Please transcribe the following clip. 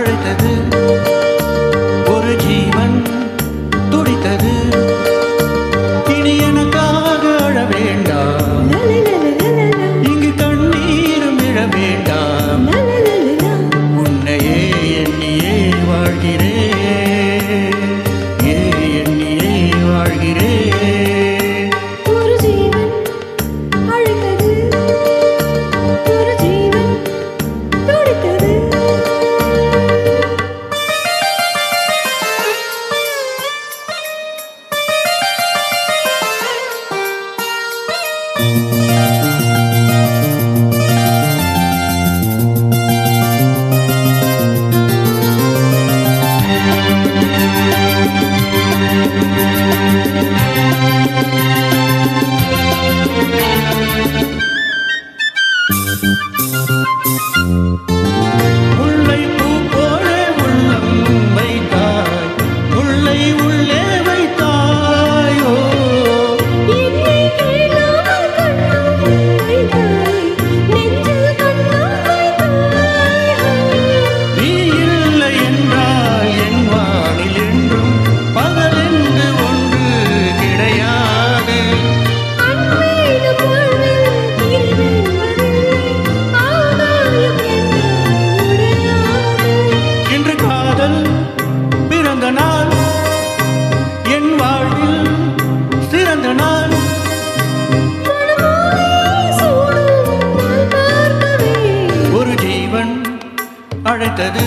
அழைத்தது, ஒரு ஜீவன் துடித்தது. இனி எனக்காக அழ வேண்டாம், இங்கு கண்ணீரும் இழ வேண்டாம். உன்னையே எண்ணியே வாழ்கிறேன், எண்ணியே வாழ்கிறேன். ஒரு ஜீவன் அழைத்தது, ஒரு ஜீவன் துடித்தது. முல்லைப்பூ போலே உள்ளம் வைத்தாய், முல்லை உள்ளே வைத்தாயோ. என்னை கேளாமல் கண்ணம் வைத்தாய், நெஞ்சில் கண்ணம் வைத்தாய். நீ இல்லை என்றால் என் வானில் என்றும் பகலென்று ஒன்று கிடையாது. அன்பேனும் வாழ்வில் பிரிவென்பதில்லை, ஆகாயம் என்றால் உடையாது. இன்று காதல் பிறந்த நாள், என் வாழ்வில் சிறந்த நாள். மனமாலை சூடும் நாள் பார்க்கவே ஒரு ஜீவன் அழைத்தது,